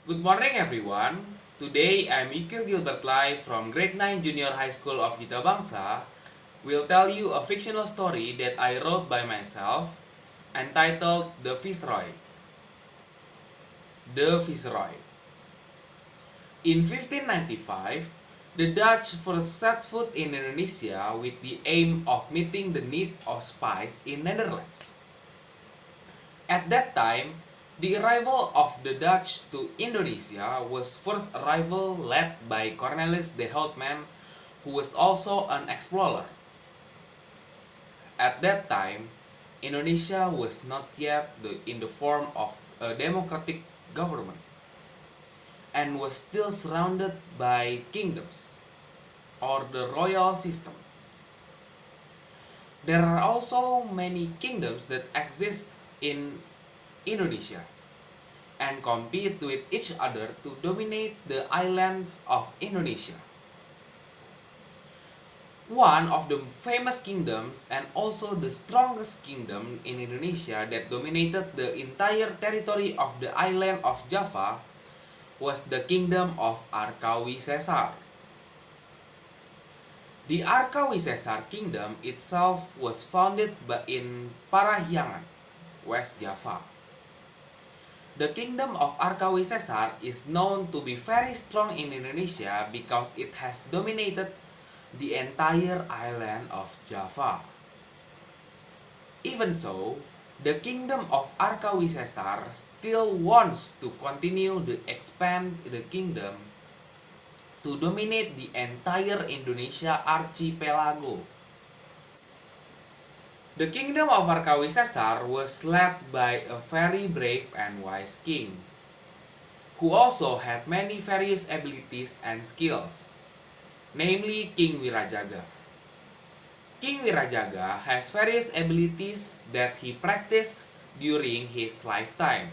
Good morning everyone. Today I'm Yukio Gilberd live from Grade 9 Junior High School of Gita Bangsa. Will tell you a fictional story that I wrote by myself entitled The Viceroy. The Viceroy. In 1595, the Dutch first set foot in Indonesia with the aim of meeting the needs of spies in Netherlands. At that time, the arrival of the Dutch to Indonesia was first arrival led by Cornelis de Houtman, who was also an explorer. At that time, Indonesia was not yet in the form of a democratic government and was still surrounded by kingdoms or the royal system. There are also many kingdoms that exist in Indonesia and compete with each other to dominate the islands of Indonesia. One of the famous kingdoms and also the strongest kingdom in Indonesia that dominated the entire territory of the island of Java was the kingdom of Arkawi Caesar. The Arkawi Caesar kingdom itself was founded in Parahyangan, West Java. The kingdom of Arkawi Caesar is known to be very strong in Indonesia because it has dominated the entire island of Java. Even so, the kingdom of Arkawi Caesar still wants to continue to expand the kingdom to dominate the entire Indonesia archipelago. The kingdom of Arkawi Caesar was led by a very brave and wise king, who also had many various abilities and skills, namely King Wirajaga. King Wirajaga has various abilities that he practiced during his lifetime.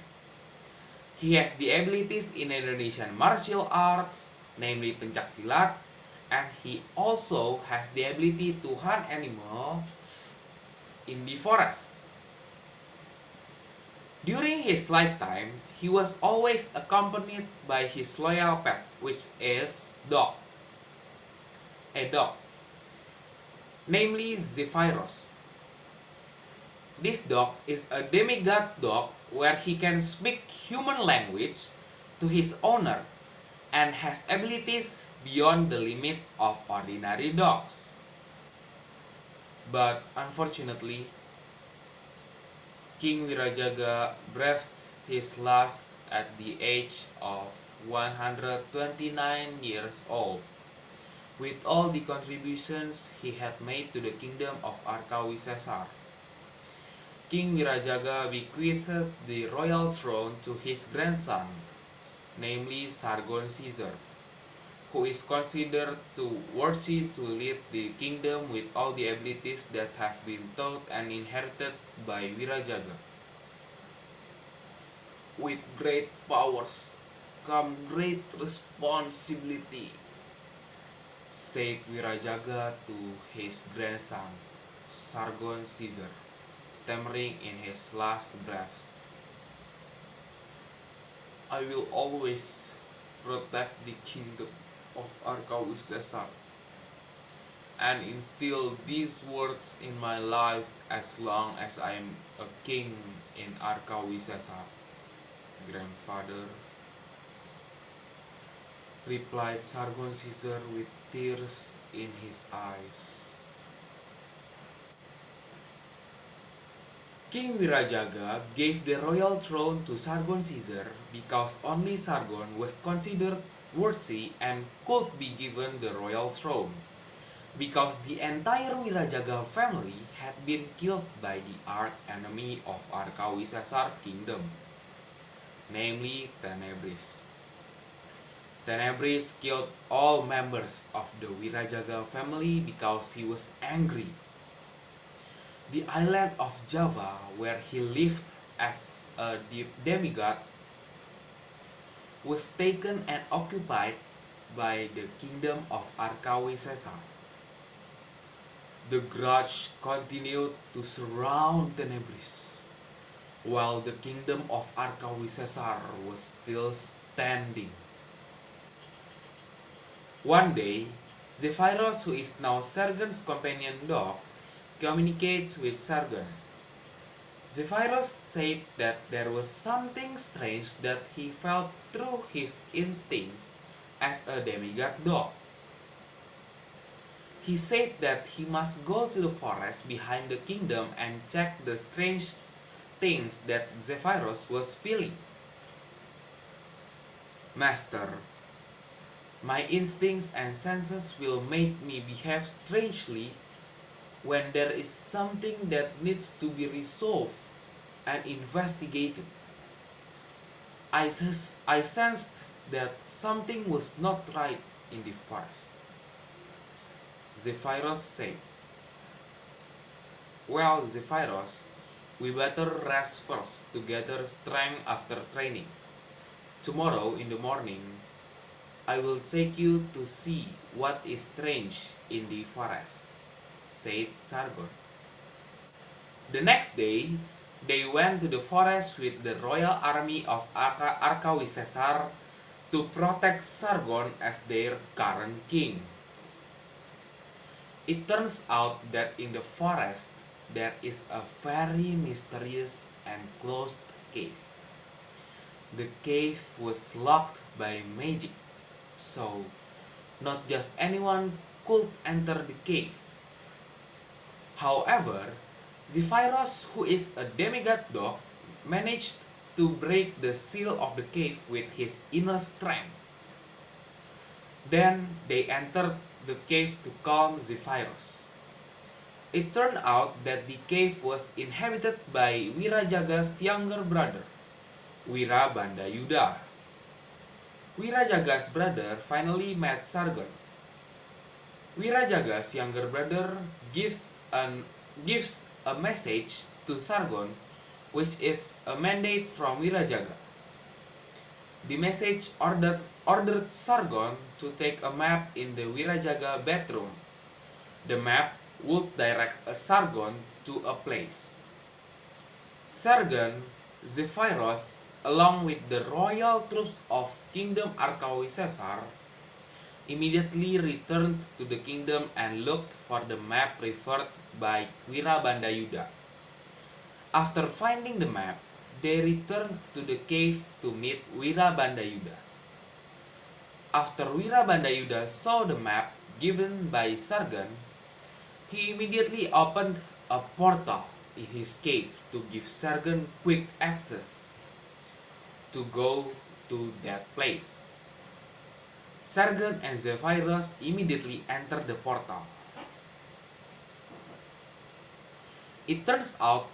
He has the abilities in Indonesian martial arts, namely pencaksilat, and he also has the ability to hunt animals in the forest. During his lifetime, he was always accompanied by his loyal pet, which is a dog, namely Zephyrus. This dog is a demigod dog where he can speak human language to his owner and has abilities beyond the limits of ordinary dogs. But unfortunately, King Wirajaga breathed his last at the age of 129 years old. With all the contributions he had made to the kingdom of Arkawi Caesar, King Wirajaga bequeathed the royal throne to his grandson, namely Sargon Caesar, who is considered worthy to lead the kingdom with all the abilities that have been taught and inherited by Wirajaga. With great powers come great responsibility, said Wirajaga to his grandson, Sargon Caesar, stammering in his last breaths. I will always protect the kingdom of Arkawi Caesar and instill these words in my life as long as I am a king in Arkawi Caesar, grandfather, replied Sargon Caesar with tears in his eyes. King Wirajaga gave the royal throne to Sargon Caesar because only Sargon was considered worthy and could be given the royal throne, because the entire Wirajaga family had been killed by the arch enemy of Arkawi Caesar kingdom, namely Tenebris. Tenebris killed all members of the Wirajaga family because he was angry. The island of Java, where he lived as a demigod, was taken and occupied by the kingdom of Arkawi Caesar. The grudge continued to surround Tenebris, while the kingdom of Arkawi Caesar was still standing. One day, Zephyrus, who is now Sargon's companion dog, communicates with Sargon. Zephyrus said that there was something strange that he felt through his instincts as a demigod dog. He said that he must go to the forest behind the kingdom and check the strange things that Zephyrus was feeling. Master, my instincts and senses will make me behave strangely when there is something that needs to be resolved and investigated. I sensed that something was not right in the forest. Zephyrus said, "Well, Zephyrus, we better rest first to gather strength after training. Tomorrow in the morning, I will take you to see what is strange in the forest," said Sargon. The next day, they went to the forest with the royal army of Arkawisesar to protect Sargon as their current king. It turns out that in the forest there is a very mysterious and closed cave. The cave was locked by magic, so not just anyone could enter the cave. However, Zephyrus, who is a demigod dog, managed to break the seal of the cave with his inner strength. Then they entered the cave to calm Zephyrus. It turned out that the cave was inhabited by Wirajaga's younger brother, Wirabandayuda. Wirajaga's brother finally met Sargon. Wirajaga's younger brother gives a message to Sargon, which is a mandate from Wirajaga. The message ordered Sargon to take a map in the Wirajaga bedroom. The map would direct Sargon to a place. Sargon, Zephyrus, along with the royal troops of Kingdom Arkawisesar, immediately returned to the kingdom and looked for the map referred by Wirabandayuda. After finding the map, they returned to the cave to meet Wirabandayuda. After Wirabandayuda saw the map given by Sargon, he immediately opened a portal in his cave to give Sargon quick access to go to that place. Sargon and Zephyrus immediately entered the portal. It turns out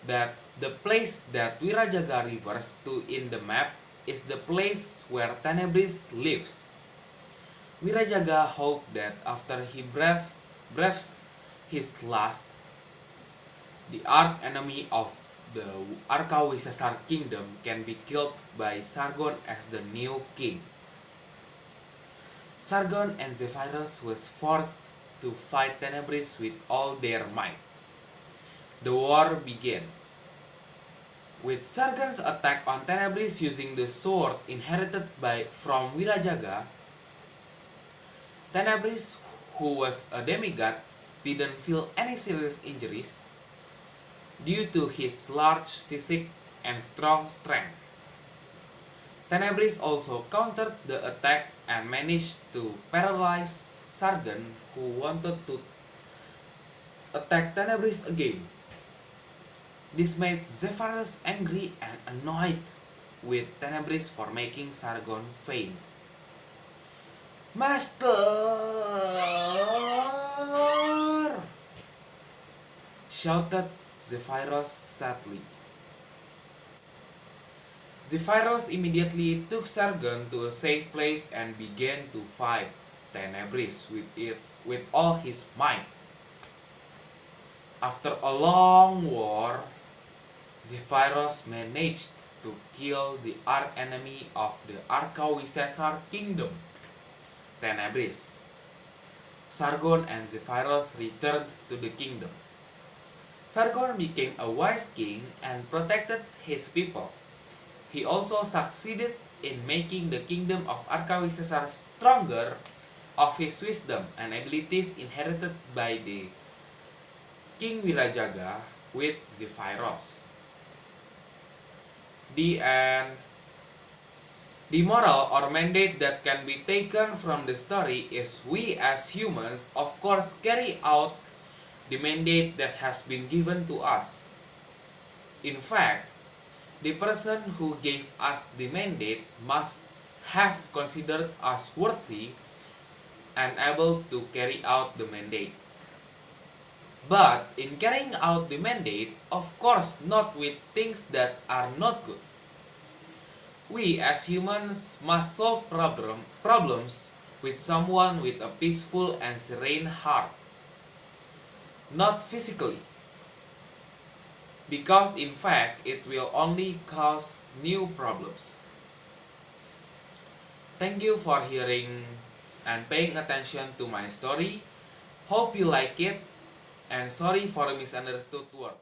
that the place that Wirajaga refers to in the map is the place where Tenebris lives. Wirajaga hoped that after he breathed his last, the arch enemy of the Arkawisesar kingdom can be killed by Sargon as the new king. Sargon and Zephyrus was forced to fight Tenebris with all their might. The war begins. With Sargon's attack on Tenebris using the sword inherited from Wirajaga, Tenebris, who was a demigod, didn't feel any serious injuries due to his large physique and strong strength. Tenebris also countered the attack and managed to paralyze Sargon, who wanted to attack Tenebris again. This made Zephyrus angry and annoyed with Tenebris for making Sargon faint. "Master!" shouted Zephyrus sadly. Zephyrus immediately took Sargon to a safe place and began to fight Tenebris with all his might. After a long war, Zephyrus managed to kill the arch-enemy of the Arkawisesar kingdom, Tenebris. Sargon and Zephyrus returned to the kingdom. Sargon became a wise king and protected his people. He also succeeded in making the kingdom of Arkawi Caesar stronger of his wisdom and abilities inherited by the King Wirajaga with Zephyrus. The end. The moral or mandate that can be taken from the story is we as humans of course carry out the mandate that has been given to us. In fact, the person who gave us the mandate must have considered us worthy and able to carry out the mandate. But in carrying out the mandate, of course not with things that are not good. We as humans must solve problems with someone with a peaceful and serene heart. Not physically. Because in fact it will only cause new problems. Thank you for hearing and paying attention to my story. Hope you like it and sorry for a misunderstood word.